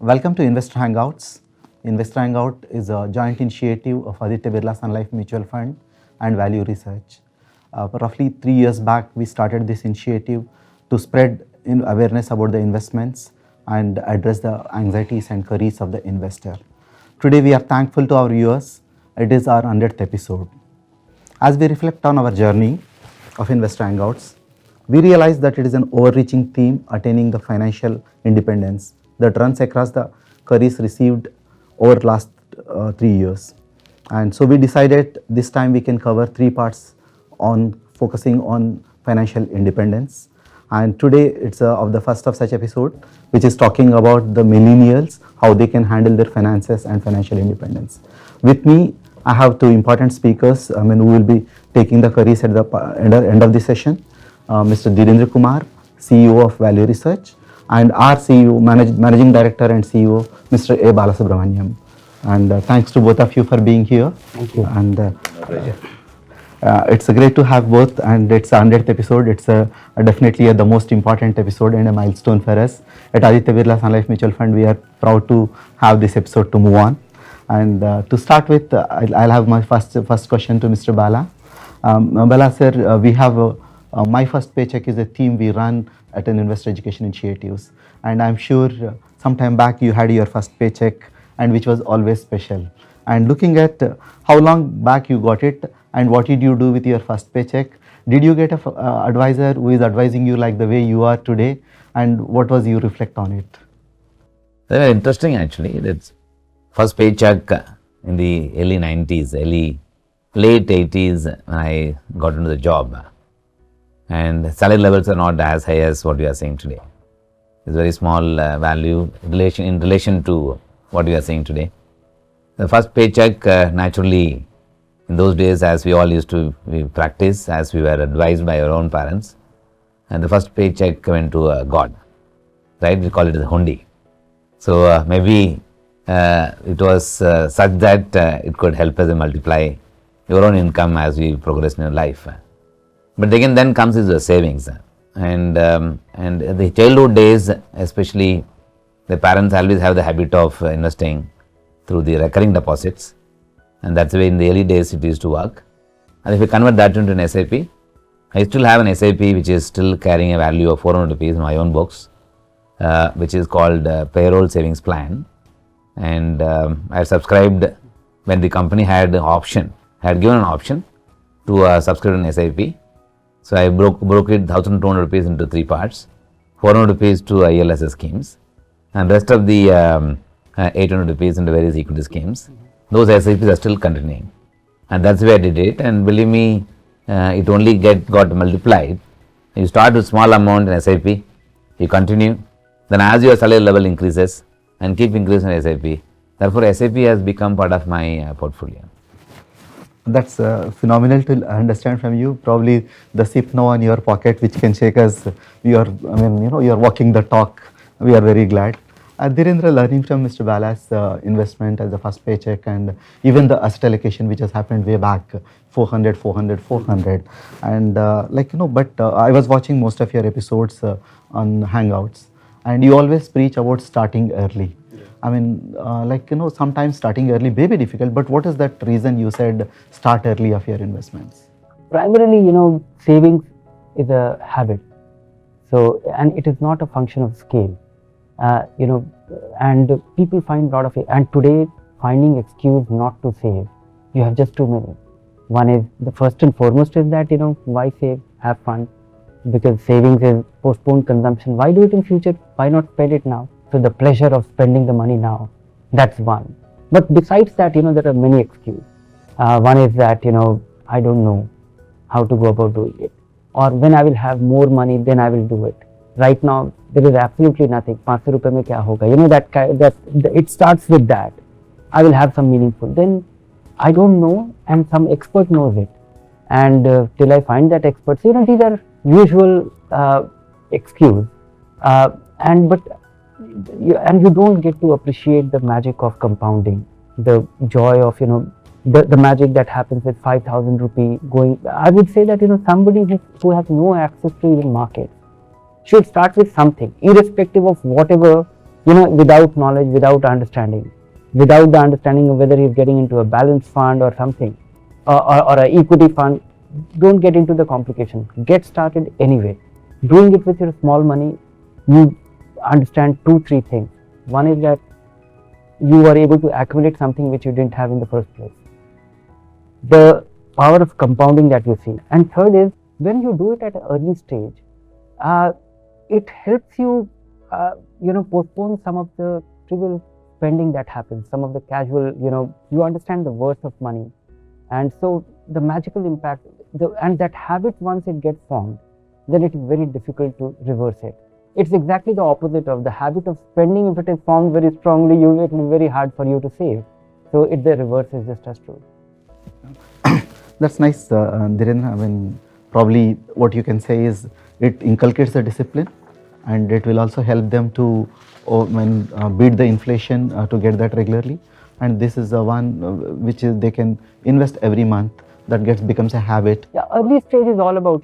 Welcome to Investor Hangouts. Investor Hangout is a joint initiative of Aditya Birla Sun Life Mutual Fund and Value Research. Roughly 3 years back, we started this initiative to spread awareness about the investments and address the anxieties and queries of the investor. Today, we are thankful to our viewers. It is our 100th episode. As we reflect on our journey of Investor Hangouts, we realize that it is an overreaching theme attaining the financial independence that runs across the queries received over the last 3 years. And so we decided this time we can cover 3 parts on focusing on financial independence. And today it's of the first of such episode, which is talking about the millennials, how they can handle their finances and financial independence. With me, I have 2 important speakers who will be taking the queries at the end of the session. Mr. Dhirendra Kumar, CEO of Value Research, and our CEO, Managing Director and CEO, Mr. A. Balasubramaniam. And thanks to both of you for being here. Thank you. And it's great to have both, and it's 100th episode. It's definitely the most important episode and a milestone for us. At Aditya Birla Sun Life Mutual Fund, we are proud to have this episode to move on. And to start with, I'll have my first question to Mr. Bala. Bala sir, we have My First Paycheck is a theme we run at an investor education initiatives, and I'm sure some time back you had your first paycheck, and which was always special. And looking at how long back you got it and what did you do with your first paycheck, did you get a advisor who is advising you like the way you are today, and what was you reflect on it? Very interesting actually. That's first paycheck in the early 90s, late 80s when I got into the job. And salary levels are not as high as what we are seeing today. It's very small value in relation to what we are seeing today. The first paycheck naturally in those days, as we all used to practice, as we were advised by our own parents, and the first paycheck went to God, right? We call it the hundi. So maybe it was such that it could help us multiply your own income as we progress in your life. But again, then comes is the savings, and the childhood days, especially, the parents always have the habit of investing through the recurring deposits, and that's the way in the early days it used to work. And if we convert that into an SIP, I still have an SIP which is still carrying a value of 400 rupees in my own books, which is called Payroll Savings Plan, and I subscribed when the company had given an option to subscribe an SIP. So I broke it 1,200 rupees into 3 parts, 400 rupees to ILS schemes, and rest of the 800 rupees into various equity schemes. Those SIPs are still continuing, and that's where I did it. And believe me, it only got multiplied. You start with small amount in SIP, you continue, then as your salary level increases and keep increasing in SIP. Therefore, SIP has become part of my portfolio. That's phenomenal to understand from you. Probably the SIP now in your pocket, which can shake us. You're walking the talk. We are very glad. Dhirendra, learning from Mr. Bala's investment as the first paycheck, and even the asset allocation, which has happened way back, 400, and but I was watching most of your episodes on Hangouts, and you always preach about starting early. I mean, sometimes starting early may be difficult, but what is that reason you said start early of your investments? Primarily, savings is a habit. So, and it is not a function of scale. And people find a lot of it. And today, finding excuse not to save, you have just too many. One is, the first and foremost is that, why save? Have fun. Because savings is postponed consumption. Why do it in future? Why not spend it now? So the pleasure of spending the money now, that's one. But besides that, there are many excuses. One is that, I don't know how to go about doing it. Or when I will have more money, then I will do it. Right now, there is absolutely nothing. 500 rupees mein kya hoga? It starts with that. I will have some meaningful. Then I don't know, and some expert knows it. And till I find that expert, so, these are usual excuse. And you don't get to appreciate the magic of compounding, the joy of, the magic that happens with 5,000 rupee going. I would say that, somebody who has no access to even markets should start with something, irrespective of whatever, without knowledge, without understanding, without the understanding of whether he's getting into a balanced fund or something, or a equity fund. Don't get into the complication. Get started anyway. Doing it with your small money, you understand 2-3 things. One is that you are able to accumulate something which you didn't have in the first place. The power of compounding that you see. And third is, when you do it at an early stage, it helps you, postpone some of the trivial spending that happens, some of the casual, you understand the worth of money. And so the magical impact, and that habit, once it gets formed, then it is very difficult to reverse it. It's exactly the opposite of the habit of spending. If it is formed very strongly, it will be very hard for you to save. So the reverse is just as true. That's nice, Dhiren. I mean, probably what you can say is it inculcates the discipline, and it will also help them to beat the inflation to get that regularly. And this is the one which is they can invest every month. That becomes a habit. Yeah, early stage is all about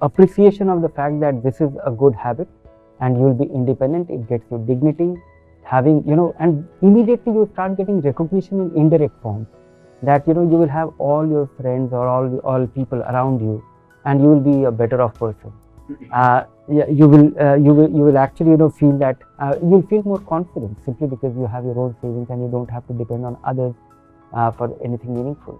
appreciation of the fact that this is a good habit, and you will be independent. It gets you dignity, having and immediately you start getting recognition in indirect forms. That you will have all your friends or all people around you, and you will be a better off person. You will actually feel that you will feel more confident simply because you have your own savings and you don't have to depend on others for anything meaningful.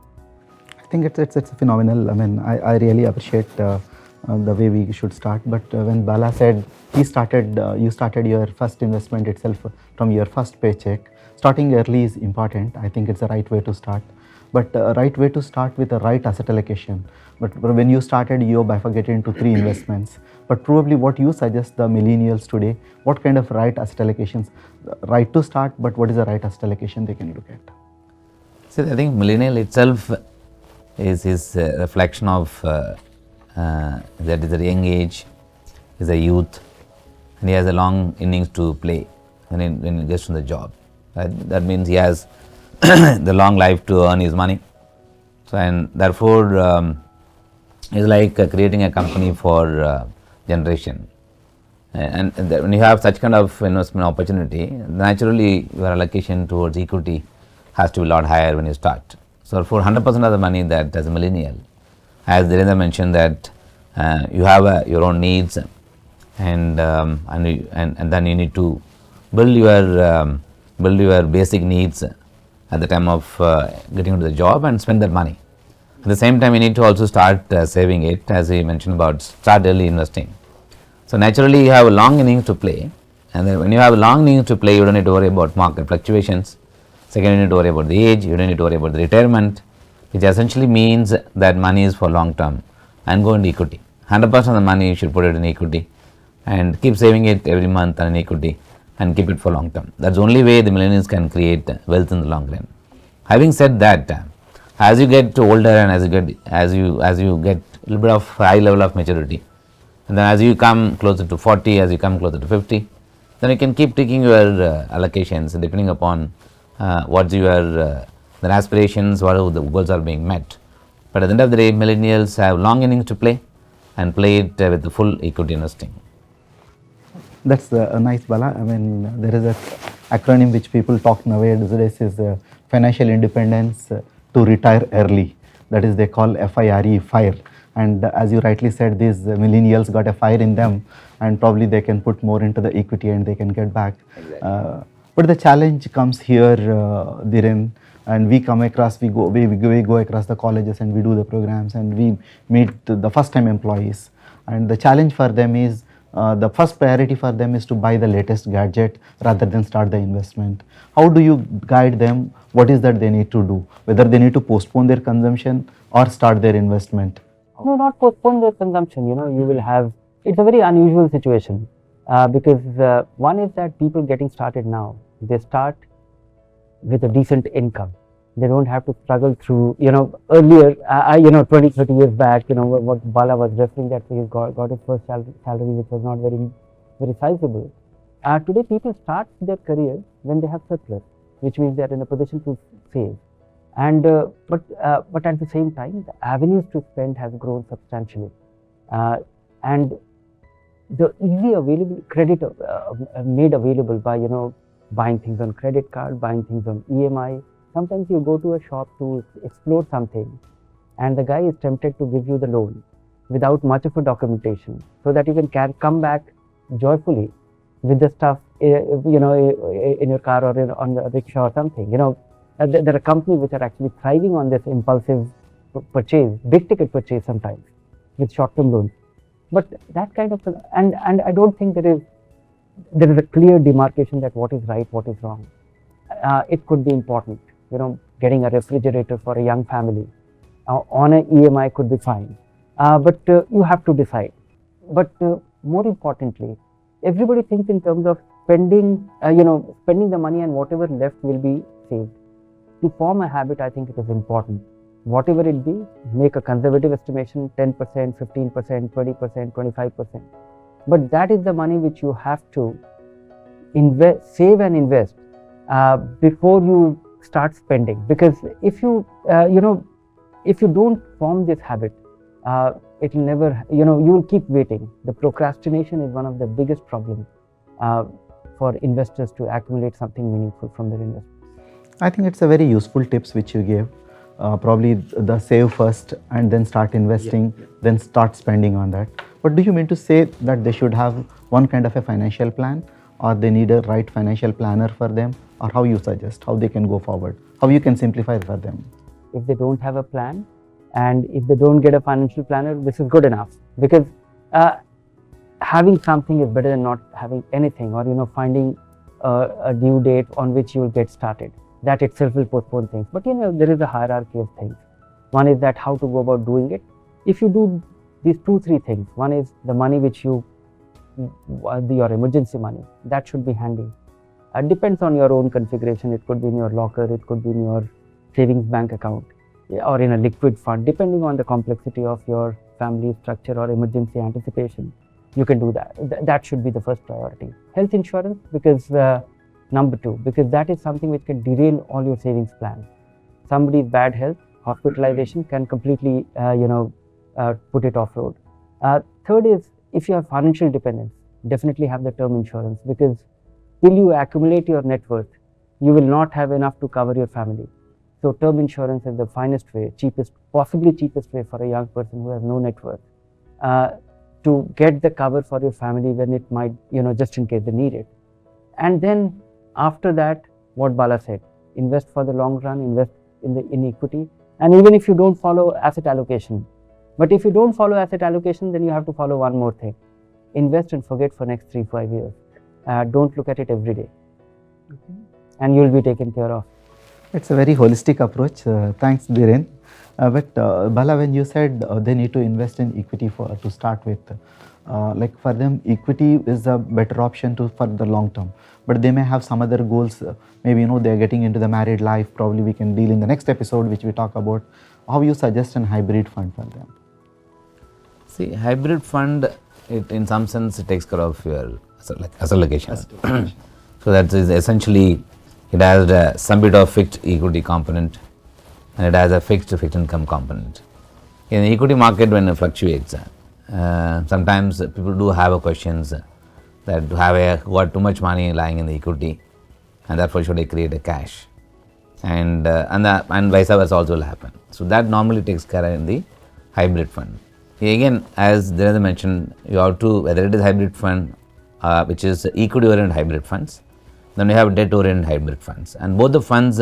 I think it's phenomenal. I mean, I really appreciate the way we should start. But when Bala said you started your first investment itself from your first paycheck, starting early is important. I think it's the right way to start. But right way to start with the right asset allocation. But when you started, you bifurcated into 3 investments. But probably what you suggest the millennials today, what kind of right asset allocations, right to start, but what is the right asset allocation they can look at? So I think millennial itself is his reflection of that is a young age, is a youth, and he has a long innings to play when he gets from the job. That means he has the long life to earn his money. So and therefore it's like creating a company for generation. And when you have such kind of investment opportunity, naturally your allocation towards equity has to be a lot higher when you start. So for 100% of the money that as a millennial, as Dhirendra mentioned, that you have your own needs, and then you need to build your basic needs at the time of getting into the job and spend that money. At the same time, you need to also start saving it, as we mentioned about start early investing. So naturally, you have a long innings to play, and then when you have a long innings to play, you don't need to worry about market fluctuations. Second, you need to worry about the age. You don't need to worry about the retirement, which essentially means that money is for long term and go into equity. 100% of the money you should put it in equity and keep saving it every month on equity and keep it for long term. That's the only way the millennials can create wealth in the long run. Having said that, as you get older and as you get a little bit of high level of maturity, and then as you come closer to 40, as you come closer to 50, then you can keep taking your allocations depending upon what's your the aspirations, what are the goals are being met. But at the end of the day, millennials have long innings to play and play it with the full equity investing. That's a nice, Bala. I mean, there is an acronym which people talk nowadays is financial independence to retire early. That is, they call FIRE, FIRE. And as you rightly said, these millennials got a fire in them, and probably they can put more into the equity and they can get back. Exactly. But the challenge comes here, Dhiren, and we come across, we go across the colleges and we do the programs and we meet the first time employees. And the challenge for them is, the first priority for them is to buy the latest gadget rather than start the investment. How do you guide them? What is that they need to do? Whether they need to postpone their consumption or start their investment? No, not postpone their consumption. You will have, it's a very unusual situation because one is that people getting started now, they start with a decent income. They don't have to struggle through, earlier, 20, 30 years back, what Bala was referring that he got his first salary, which was not very, very sizable. Today, people start their career when they have surplus, which means they are in a position to save. And but at the same time, the avenues to spend have grown substantially, and the easy available credit made available by buying things on credit card, buying things on EMI. Sometimes you go to a shop to explore something, and the guy is tempted to give you the loan without much of a documentation, so that you can come back joyfully with the stuff in your car or on the rickshaw or something. There are companies which are actually thriving on this impulsive purchase, big ticket purchase sometimes with short-term loans. But that kind of and I don't think there is a clear demarcation that what is right, what is wrong. It could be important, getting a refrigerator for a young family on an EMI could be fine, but you have to decide. But more importantly, everybody thinks in terms of spending the money, and whatever left will be saved. To form a habit, I think it is important. Whatever it be, make a conservative estimation, 10%, 15%, 20%, 25%. But that is the money which you have to save and invest before you start spending. Because if you don't form this habit, it will never, you will keep waiting. The procrastination is one of the biggest problems for investors to accumulate something meaningful from their investments. I think it's a very useful tips which you gave. Probably the save first and then start investing, then start spending on that. But do you mean to say that they should have one kind of a financial plan, or they need a right financial planner for them, or how you suggest, how they can go forward, how you can simplify for them? If they don't have a plan, and if they don't get a financial planner, this is good enough, because having something is better than not having anything, or finding a due date on which you will get started. That itself will postpone things. But there is a hierarchy of things. One is that how to go about doing it. If you do these 2-3 things, one is the money which your emergency money, that should be handy. It depends on your own configuration. It could be in your locker, it could be in your savings bank account, or in a liquid fund, depending on the complexity of your family structure or emergency anticipation. You can do that. That should be the first priority. Health insurance, because number 2, because that is something which can derail all your savings plans. Somebody's bad health, hospitalization can completely put it off road. Third is, if you have financial dependence, definitely have the term insurance, because till you accumulate your net worth, you will not have enough to cover your family. So term insurance is the finest way, possibly cheapest way for a young person who has no net worth to get the cover for your family when it might, just in case they need it. And then after that, what Bala said, invest for the long run, invest in equity. And even if you don't follow asset allocation, but if you don't follow asset allocation, then you have to follow one more thing. Invest and forget for next 3-5 years. Don't look at it every day. And you will be taken care of. It's a very holistic approach. Thanks, Dhiren. But Bala, when you said they need to invest in equity to start with, like for them, equity is a better option for the long term. But they may have some other goals. Maybe they're getting into the married life. Probably we can deal in the next episode, which we talk about how you suggest an hybrid fund for them. See, hybrid fund, in some sense, it takes care of your allocation. So that is essentially, it has some bit of fixed equity component, and it has a fixed income component. In the equity market, when it fluctuates, sometimes people do have questions that have got too much money lying in the equity, and therefore should they create a cash, and vice versa also will happen. So that normally takes care in the hybrid fund. Again, as Dhiren mentioned, you have to, whether it is hybrid fund, which is equity oriented hybrid funds, then you have debt oriented hybrid funds, and both the funds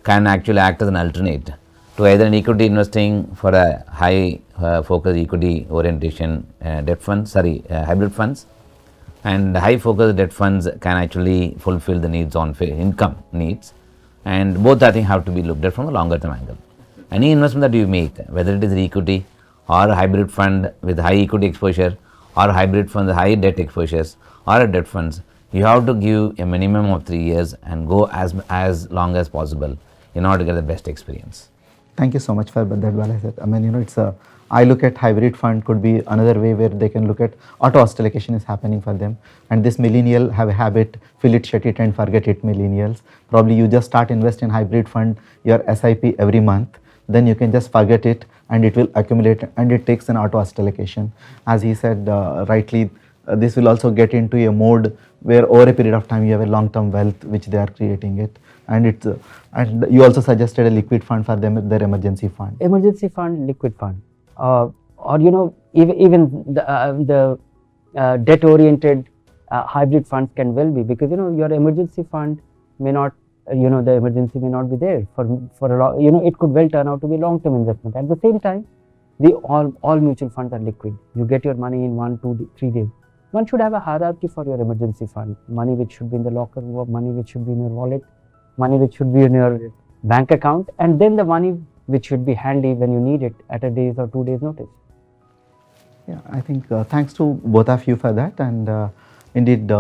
can actually act as an alternate to either an equity investing for a high focus equity orientation hybrid funds, and high focus debt funds can actually fulfill the needs on income needs, and both I think have to be looked at from a longer term angle. Any investment that you make, whether it is equity or a hybrid fund with high equity exposure, or a hybrid fund with high debt exposures, or a debt funds, you have to give a minimum of 3 years and go as long as possible in order to get the best experience. Thank you so much for that, Bala. I mean, I look at hybrid fund could be another way where they can look at auto allocation is happening for them. And this millennial have a habit, fill it, shut it and forget it millennials. Probably you just start invest in hybrid fund, your SIP every month, then you can just forget it and it will accumulate, and it takes an auto allocation. As he said rightly, this will also get into a mode where over a period of time you have a long-term wealth which they are creating it, and it's and you also suggested a liquid fund for them, their emergency fund. Emergency fund, liquid fund, or you know, even the debt-oriented hybrid funds can well be, because you know your emergency fund may not, you know, the emergency may not be there for a long, you know, it could well turn out to be long-term investment. At the same time, all mutual funds are liquid. You get your money in 1, 2, 3 days. One should have a hierarchy for your emergency fund. Money which should be in the locker, money which should be in your wallet, money which should be in your bank account, and then the money which should be handy when you need it at a day's or 2 days notice. Yeah, I think thanks to both of you for that, and indeed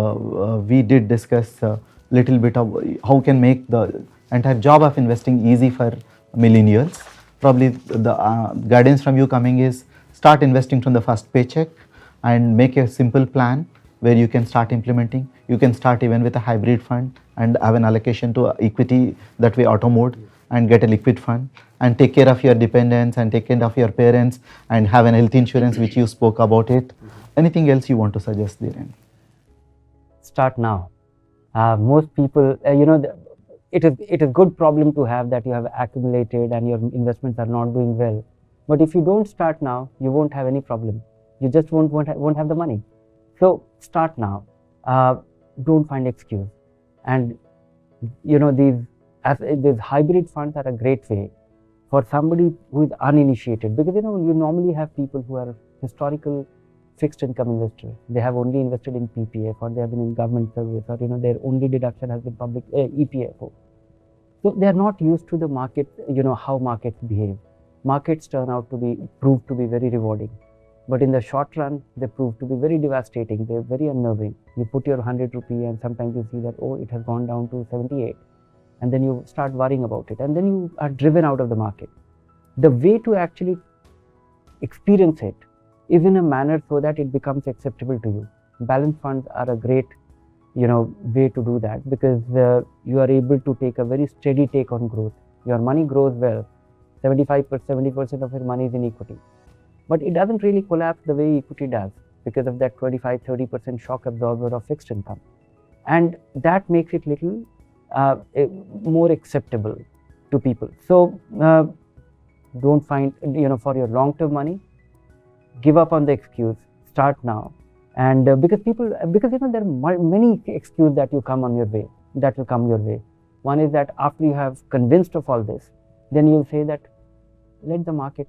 we did discuss a little bit of how can make the entire job of investing easy for millennials. Probably the guidance from you coming is start investing from the first paycheck and make a simple plan where you can start implementing. You can start even with a hybrid fund and have an allocation to equity, that way auto mode, and get a liquid fund and take care of your dependents and take care of your parents and have an health insurance which you spoke about it. Anything else you want to suggest, Dhiren? Start now. Most people, you know, it is good problem to have that you have accumulated and your investments are not doing well. But if you don't start now, you won't have any problem. You just won't have the money. So start now. Don't find excuse. And you know, these hybrid funds are a great way for somebody who is uninitiated, because you know you normally have people who are historical fixed income investors. They have only invested in PPF, or they have been in government service, or you know their only deduction has been public EPFO. So they are not used to the market, you know, how markets behave. Markets prove to be very rewarding, but in the short run they prove to be very devastating. They're very unnerving. You put your 100 rupee and sometimes you see that, oh, it has gone down to 78, and then you start worrying about it, and then you are driven out of the market. The way to actually experience it is in a manner so that it becomes acceptable to you. Balanced funds are a great, you know, way to do that, because you are able to take a very steady take on growth. Your money grows well. 70% of your money is in equity, but it doesn't really collapse the way equity does because of that 25-30% shock absorber of fixed income, and that makes it little more acceptable to people. So don't find, you know, for your long-term money, give up on the excuse. Start now, and because you know there are many excuses that will come your way. One is that after you have convinced of all this, then you'll say that let the market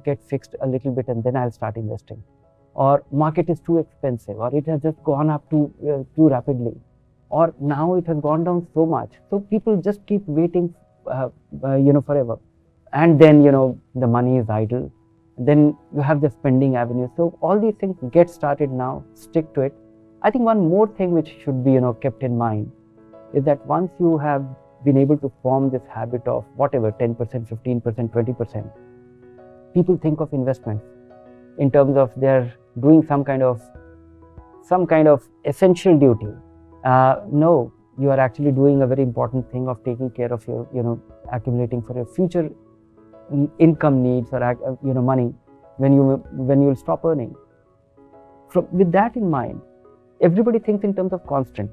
get fixed a little bit and then I'll start investing, or market is too expensive, or it has just gone up too rapidly, or now it has gone down so much. So people just keep waiting, you know, forever, and then you know the money is idle. Then you have the spending avenue. So all these things, get started now, stick to it. I think one more thing which should be, you know, kept in mind is that once you have been able to form this habit of whatever 10%, 15%, 20%, people think of investments in terms of they're doing some kind of essential duty. No, you are actually doing a very important thing of taking care of your, you know, accumulating for your future income needs, or you know, money when you will stop earning. With that in mind, everybody thinks in terms of constant.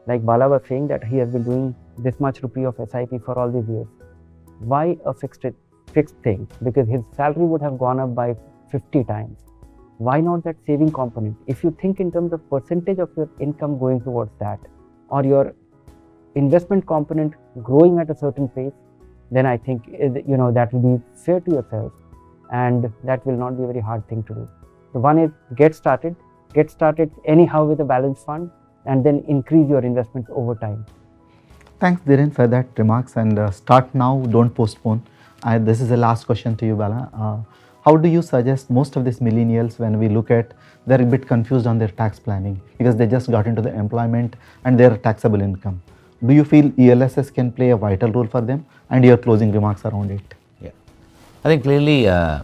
Like Bala was saying that he has been doing this much rupee of SIP for all these years. Why a fixed thing? Because his salary would have gone up by 50 times. Why not that saving component? If you think in terms of percentage of your income going towards that, or your investment component growing at a certain pace, then I think, you know, that will be fair to yourself, and that will not be a very hard thing to do. So one is get started anyhow with a balanced fund, and then increase your investments over time. Thanks, Dhiren, for that remarks, and start now, don't postpone. This is the last question to you, Bala. How do you suggest most of these millennials, when we look at, they're a bit confused on their tax planning because they just got into the employment and their taxable income. Do you feel ELSS can play a vital role for them, and your closing remarks around it? Yeah, I think clearly, as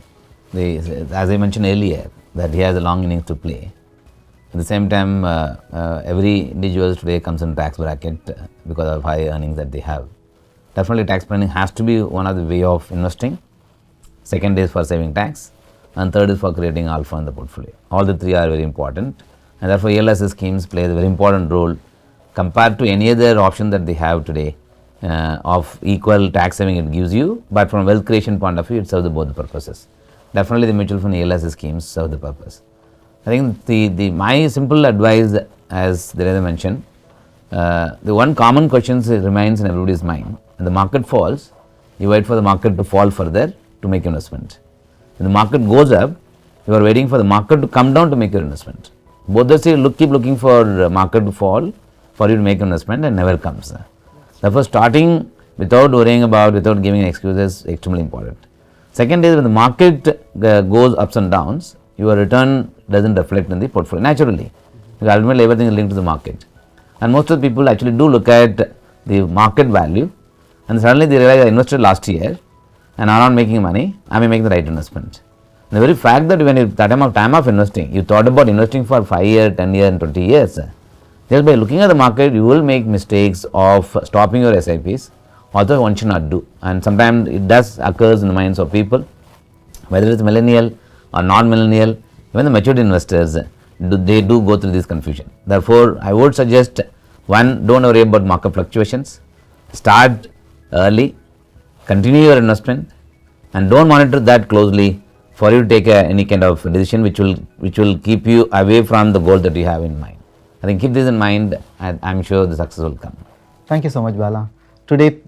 I mentioned earlier, that he has a long innings to play. At the same time, every individual today comes in tax bracket because of high earnings that they have. Definitely tax planning has to be one of the way of investing. Second is for saving tax, and third is for creating alpha in the portfolio. All the three are very important. and therefore ELS schemes play a very important role compared to any other option that they have today of equal tax saving it gives you, but from wealth creation point of view it serves both the purposes. Definitely the mutual fund ELS schemes serve the purpose. I think the my simple advice, as Dheerendra mentioned, the one common question remains in everybody's mind. When the market falls, you wait for the market to fall further to make investment. When the market goes up, you are waiting for the market to come down to make your investment. Both the say keep looking for market to fall for you to make investment and never comes. Therefore, starting without worrying about, without giving excuses is extremely important. Second is when the market goes ups and downs, your return doesn't reflect in the portfolio naturally, because ultimately everything is linked to the market. And most of the people actually do look at the market value, and suddenly they realize I invested last year and I'm not making money, I may make the right investment. The very fact that when at the time of investing, you thought about investing for 5 years, 10 years and 20 years, just by looking at the market, you will make mistakes of stopping your SIPs, although one should not do. And sometimes it does occurs in the minds of people, whether it's millennial or non-millennial, even the matured investors, they do go through this confusion. Therefore, I would suggest, one, don't worry about market fluctuations, start early, continue your investment, and don't monitor that closely for you to take any kind of decision which will keep you away from the goal that you have in mind. I think keep this in mind, and I'm sure the success will come. Thank you so much, Bala. Today,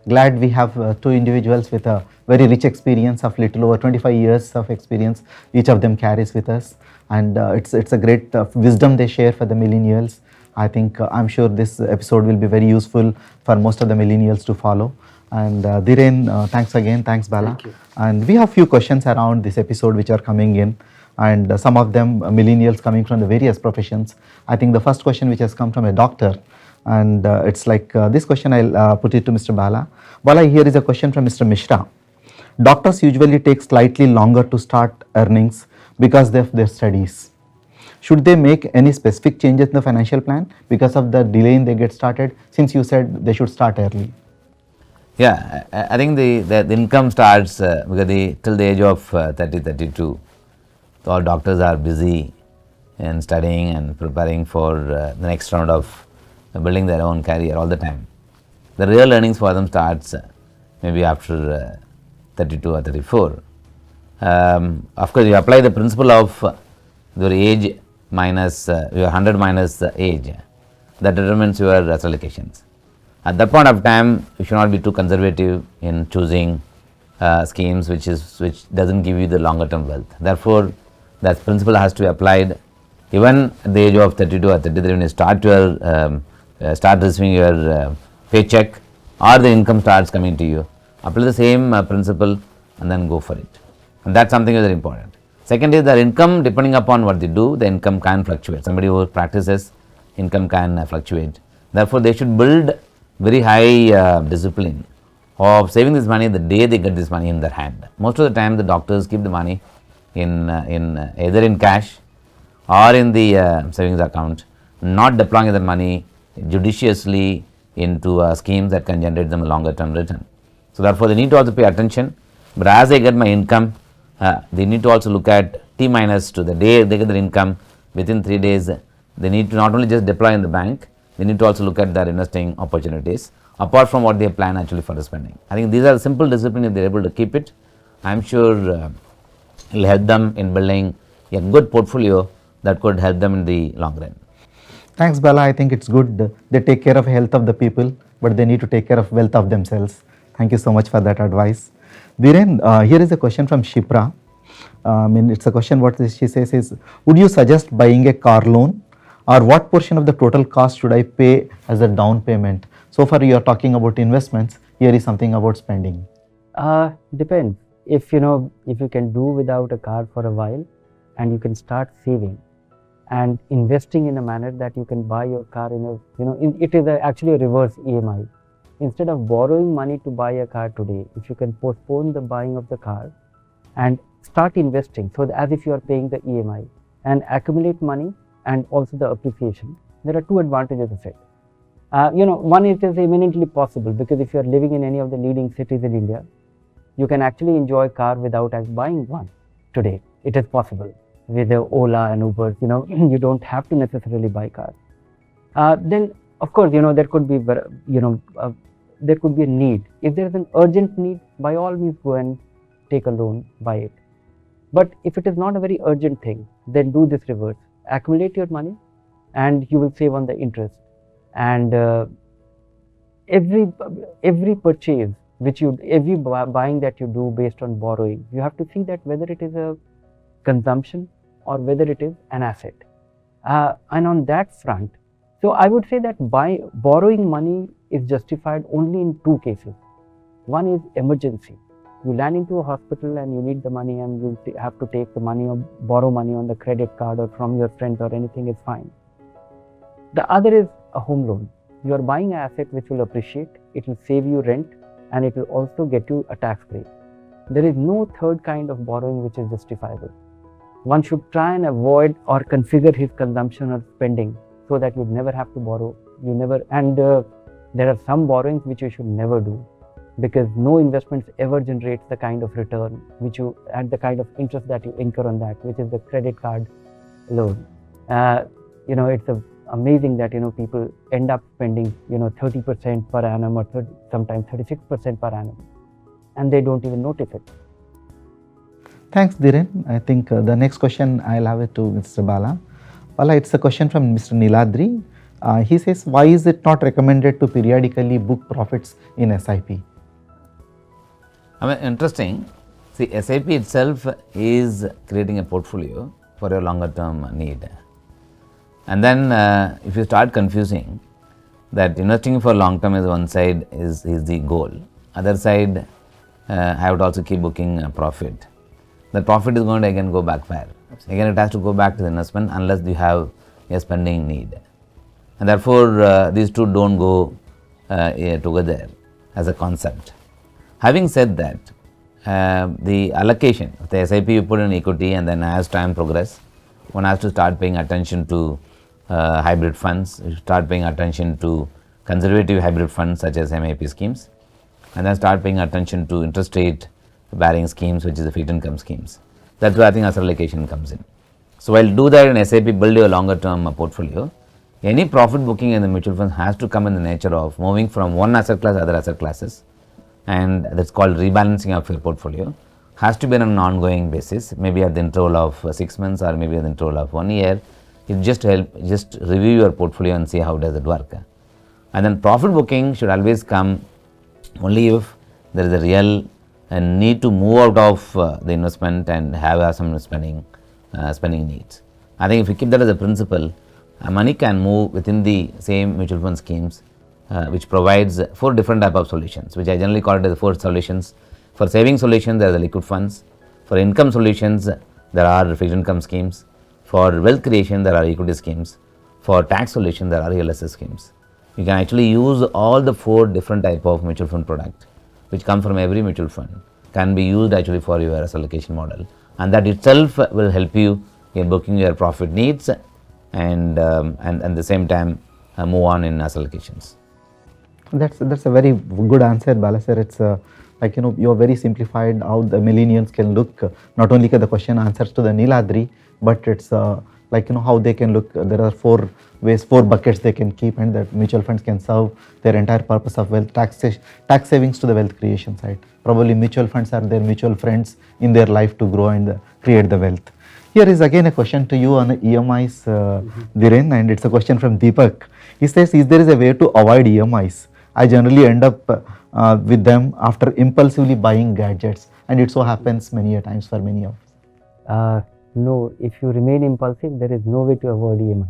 glad we have two individuals with a very rich experience of little over 25 years of experience each of them carries with us, and it's a great wisdom they share for the millennials. I think I'm sure this episode will be very useful for most of the millennials to follow. And Dhiren, thanks again. Thanks, Bala. Thank you. And we have few questions around this episode which are coming in, and some of them millennials coming from the various professions. I think the first question which has come from a doctor, and it's like this question, I'll put it to Mr. Bala. Bala, here is a question from Mr. Mishra. Doctors usually take slightly longer to start earnings because of their studies. Should they make any specific changes in the financial plan because of the delay in they get started, since you said they should start early? Yeah, I think the income starts because till the age of 30, 32, all doctors are busy in studying and preparing for the next round of building their own career all the time. The real earnings for them starts maybe after 32 or 34. Of course, you apply the principle of your age minus your 100 minus the age, that determines your allocations. At that point of time, you should not be too conservative in choosing schemes which doesn't give you the longer term wealth. Therefore, that principle has to be applied even at the age of 32 or 33 when you start receiving your paycheck or the income starts coming to you. Apply the same principle and then go for it. And that's something very important. Second is their income, depending upon what they do, the income can fluctuate. Somebody who practices, income can fluctuate. Therefore, they should build very high discipline of saving this money the day they get this money in their hand. Most of the time, the doctors keep the money in either in cash or in the savings account, not deploying the money judiciously into schemes that can generate them a longer term return. So therefore, they need to also pay attention. But as they get my income, they need to also look at T minus to the day they get their income. Within 3 days, they need to not only just deploy in the bank, they need to also look at their investing opportunities apart from what they plan actually for the spending. I think these are simple discipline. If they are able to keep it, I am sure it will help them in building a good portfolio that could help them in the long run. Thanks, Bala. I think it's good they take care of health of the people, but they need to take care of wealth of themselves. Thank you so much for that advice. Dhiren, here is a question from Shipra. It's a question, what she says is, would you suggest buying a car loan, or what portion of the total cost should I pay as a down payment? So far you are talking about investments, here is something about spending. Depends. If you can do without a car for a while and you can start saving and investing in a manner that you can buy your car it is actually a reverse EMI. Instead of borrowing money to buy a car today, if you can postpone the buying of the car and start investing, so as if you are paying the EMI and accumulate money and also the appreciation, there are two advantages of it. One, it is eminently possible because if you are living in any of the leading cities in India, you can actually enjoy car without buying one today. It is possible. with the Ola and Ubers, you don't have to necessarily buy cars. Then of course, there could be, there could be a need. If there is an urgent need, by all means go and take a loan, buy it. But if it is not a very urgent thing, then do this reverse. Accumulate your money and you will save on the interest. And every purchase every buying that you do based on borrowing, you have to see that whether it is a consumption or whether it is an asset. And on that front, so I would say that borrowing money is justified only in two cases. One is emergency. You land into a hospital and you need the money and you have to take the money or borrow money on the credit card or from your friends or anything, is fine. The other is a home loan. You are buying an asset which will appreciate, it will save you rent, and it will also get you a tax break. There is no third kind of borrowing which is justifiable. One should try and avoid or configure his consumption or spending so that you never have to borrow. There are some borrowings which you should never do, because no investments ever generates the kind of return and the kind of interest that you incur on that, which is the credit card loan. It's amazing that people end up spending 30% per annum or sometimes 36% per annum, and they don't even notice it. Thanks, Dhiren. I think the next question I'll have it to Mr. Bala. Bala, it's a question from Mr. Niladri. He says, why is it not recommended to periodically book profits in SIP? Interesting. See, SIP itself is creating a portfolio for your longer term need. And then if you start confusing that investing for long term is one side is the goal, other side I have to also keep booking a profit. The profit is going to again go back where? Again it has to go back to the investment unless you have a spending need. And therefore these two don't go together as a concept. Having said that, the allocation of the SIP you put in equity, and then as time progresses, one has to start paying attention to hybrid funds, you start paying attention to conservative hybrid funds such as MAP schemes, and then start paying attention to interest rate bearing schemes, which is the fixed income schemes. That's where I think asset allocation comes in. So while do that in SIP, build your longer term portfolio, any profit booking in the mutual fund has to come in the nature of moving from one asset class to other asset classes, and that's called rebalancing of your portfolio. Has to be on an ongoing basis, maybe at the interval of 6 months or maybe at the interval of 1 year. It just review your portfolio and see how does it work. And then profit booking should always come only if there is a real need to move out of the investment and have some spending needs. I think if you keep that as a principle, money can move within the same mutual fund schemes, which provides 4 different type of solutions, which I generally call it as 4 solutions. For saving solutions, there are the liquid funds. For income solutions, there are fixed income schemes. For wealth creation, there are equity schemes. For tax solution, there are real estate schemes. You can actually use all the 4 different type of mutual fund product, which come from every mutual fund, can be used actually for your asset allocation model, and that itself will help you in booking your profit needs and at the same time move on in asset allocations. That's a very good answer, Bala sir. It's you're very simplified how the millennials can look, not only the question answers to the Niladri, but it's how they can look. There are 4 ways, 4 buckets they can keep, and that mutual funds can serve their entire purpose of wealth, tax savings to the wealth creation side. Probably mutual funds are their mutual friends in their life to grow and create the wealth. Here is again a question to you on EMIs, Dhiren, and it's a question from Deepak. He says, is there a way to avoid EMIs? I generally end up with them after impulsively buying gadgets, and it so happens many a times for many of us. No, if you remain impulsive, there is no way to avoid EMI.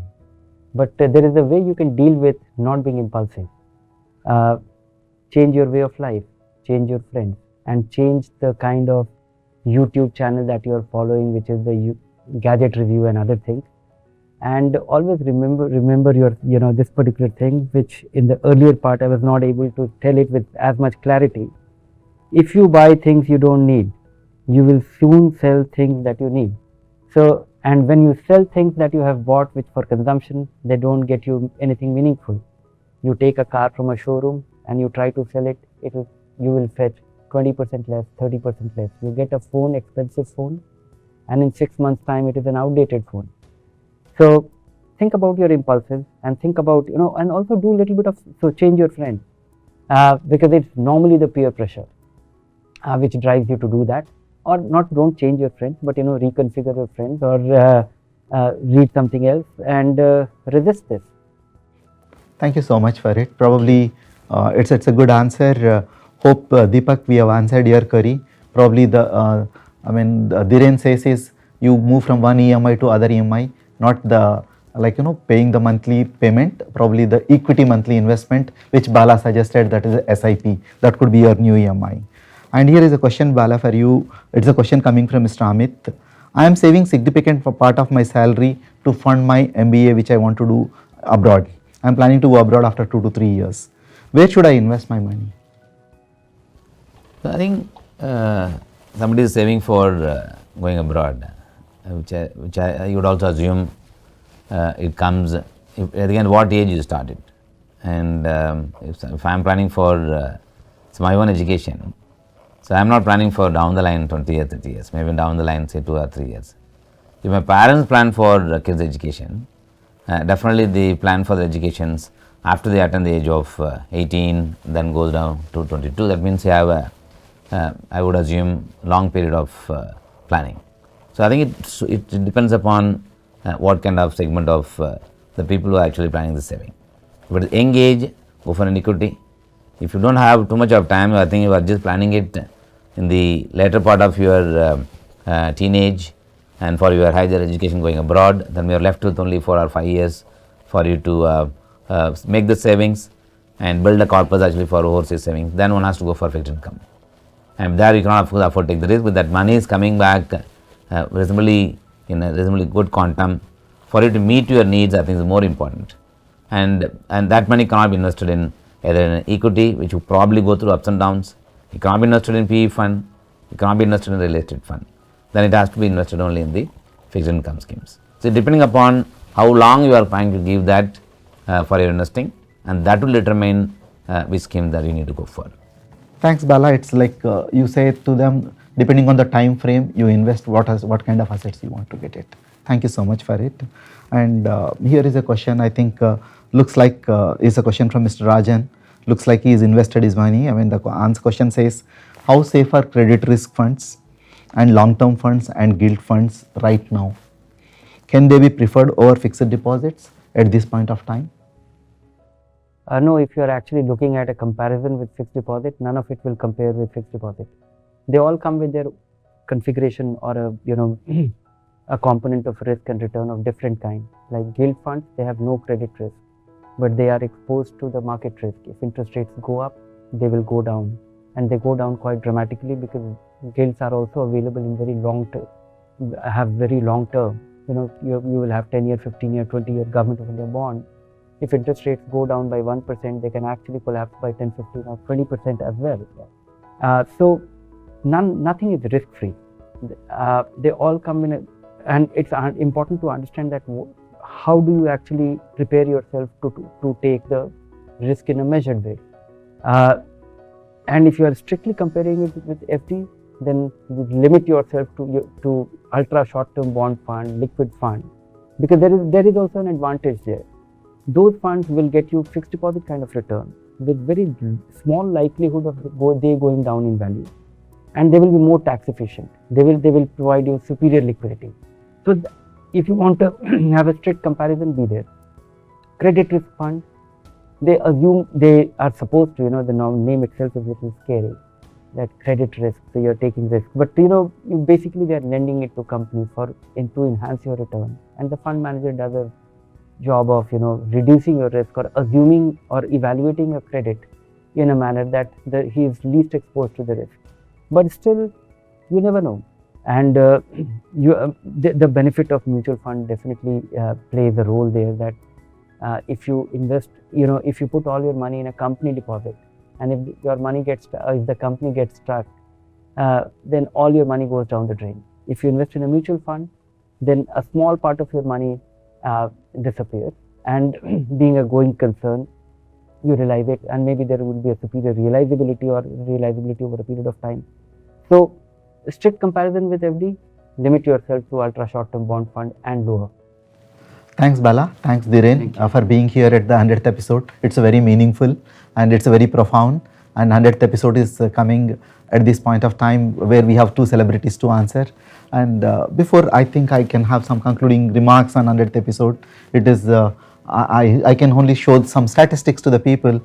But there is a way you can deal with not being impulsive. Change your way of life, change your friends, and change the kind of YouTube channel that you are following, which is the gadget review and other things. And always remember your this particular thing, which in the earlier part I was not able to tell it with as much clarity. If you buy things you don't need, you will soon sell things that you need. So, and when you sell things that you have bought which for consumption, they don't get you anything meaningful. You take a car from a showroom and you try to sell it, you will fetch 20% less, 30% less. You get a phone, expensive phone, and in 6 months time it is an outdated phone. So think about your impulses and think about, and also do a little bit of, so change your friends, because it's normally the peer pressure which drives you to do that, or not, don't change your friends, but reconfigure your friends, or read something else and resist this. Thank you so much for it. Probably it's a good answer. Hope Deepak, we have answered your query. Probably the Dhiren says is you move from one EMI to other EMI, not the paying the monthly payment. Probably the equity monthly investment, which Bala suggested, that is a SIP. That could be your new EMI. And here is a question, Bala, for you. It's a question coming from Mr. Amit. I am saving significant part of my salary to fund my MBA, which I want to do abroad. I am planning to go abroad after 2 to 3 years. Where should I invest my money? So I think somebody is saving for going abroad, which I would also assume it comes again what age you started, and if I am planning for it's my own education, so I am not planning for down the line 20 years, 30 years, maybe down the line say 2 or 3 years. If my parents plan for kids' education, definitely the plan for the educations after they attain the age of 18, then goes down to 22. That means you have a I would assume long period of planning. So I think it depends upon what kind of segment of the people who are actually planning the saving. But at young age, go for an equity. If you don't have too much of time, I think you are just planning it in the later part of your teenage and for your higher education going abroad, then we are left with only 4 or 5 years for you to make the savings and build a corpus actually for overseas savings. Then one has to go for fixed income. And there you cannot afford to take the risk, but that money is coming back reasonably in a reasonably good quantum for you to meet your needs. I think is more important, and that money cannot be invested in either in an equity, which will probably go through ups and downs. It cannot be invested in PE fund. It cannot be invested in real estate fund. Then it has to be invested only in the fixed income schemes. So depending upon how long you are planning to give that for your investing, and that will determine which scheme that you need to go for. Thanks, Bala. It's like you say to them, depending on the time frame, you invest what kind of assets you want to get it. Thank you so much for it. And here is a question, I think looks like is a question from Mr. Rajan. Looks like he has invested his money. I mean, the answer question says, how safe are credit risk funds and long-term funds and gilt funds right now? Can they be preferred over fixed deposits at this point of time? No, if you are actually looking at a comparison with fixed deposit, none of it will compare with fixed deposit. They all come with their configuration or a a component of risk and return of different kind. Like gilt funds, they have no credit risk, but they are exposed to the market risk. If interest rates go up, they will go down, and they go down quite dramatically because gilts are also available in very long term, have very long term. You will have 10-year, 15-year, 20-year government of India bond. If interest rates go down by 1%, they can actually collapse by 10, 15 or 20% as well. So nothing is risk free. They all come in and it's important to understand that how do you actually prepare yourself to take the risk in a measured way. And if you are strictly comparing it with FD, then you limit yourself to ultra short term bond fund, liquid fund, because there is also an advantage there. Those funds will get you fixed deposit kind of return with very small likelihood of they going down in value, and they will be more tax efficient. They will provide you superior liquidity. So if you want to have a strict comparison, be there. Credit risk fund, they assume they are supposed to, the name itself is a little scary, that credit risk, so you're taking risk, but basically they are lending it to companies to enhance your return, and the fund manager does a job of reducing your risk or assuming or evaluating your credit in a manner that he is least exposed to the risk. But still, you never know, and the benefit of mutual fund definitely plays a role there. That if you invest, if you put all your money in a company deposit, and if your money if the company gets stuck, then all your money goes down the drain. If you invest in a mutual fund, then a small part of your money disappears, and being a going concern, you realize it, and maybe there will be a superior realizability over a period of time. So strict comparison with FD, limit yourself to ultra short term bond fund and lower. Thanks, Bala. Thanks, Dhiren, for being here at the 100th episode. It's very meaningful and it's very profound. And 100th episode is coming at this point of time where we have two celebrities to answer. And before I think I can have some concluding remarks on 100th episode, it is I can only show some statistics to the people.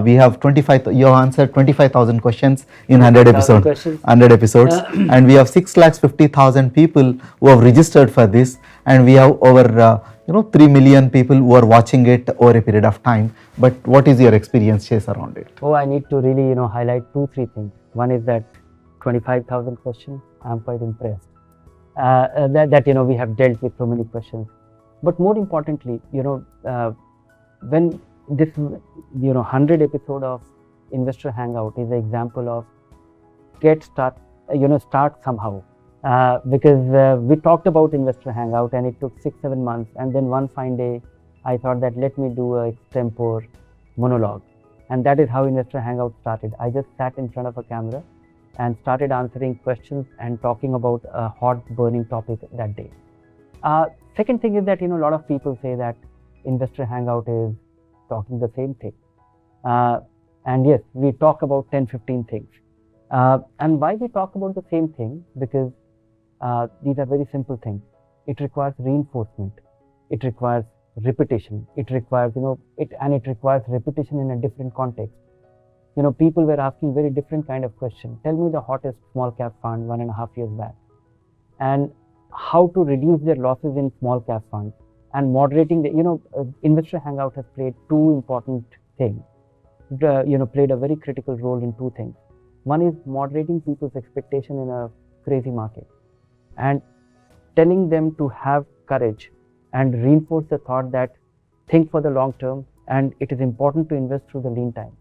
We have 25. You have answered 25,000 questions in 100 episodes. 100 episodes, and we have 6,50,000 people who have registered for this, and we have over 3 million people who are watching it over a period of time. But what is your experience, Chase, around it? Oh, I need to really highlight 2-3 things. One is that 25,000 questions. I'm quite impressed that we have dealt with so many questions. But more importantly, when this 100 episode of Investor Hangout is an example of start somehow. Because we talked about Investor Hangout and it took 6-7 months, and then one fine day I thought that let me do a extempore monologue, and that is how Investor Hangout started. I just sat in front of a camera and started answering questions and talking about a hot burning topic that day. Second thing is that a lot of people say that Investor Hangout is talking the same thing, and yes, we talk about 10-15 things. And why we talk about the same thing? Because these are very simple things. It requires reinforcement. It requires repetition. It requires it requires repetition in a different context. People were asking very different kind of questions. Tell me the hottest small cap fund 1.5 years back, and how to reduce their losses in small cap funds, and moderating the Investor Hangout has played two important things. Played a very critical role in two things. One is moderating people's expectation in a crazy market and telling them to have courage and reinforce the thought that think for the long term and it is important to invest through the lean time.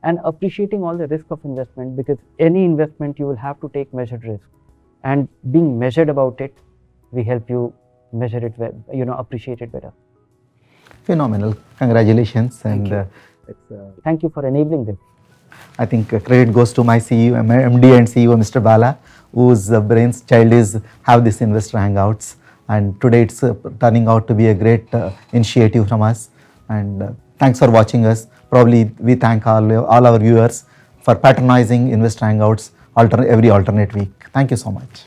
And appreciating all the risk of investment, because any investment you will have to take measured risk, and being measured about it, we help you measure it well, appreciate it better. Phenomenal. Congratulations. And thank you for enabling this. I think credit goes to my CEO, MD and CEO, Mr. Bala, whose brain's child is have this Investor Hangouts. And today it's turning out to be a great initiative from us. And thanks for watching us. Probably we thank all our viewers for patronizing Investor Hangouts every alternate week. Thank you so much.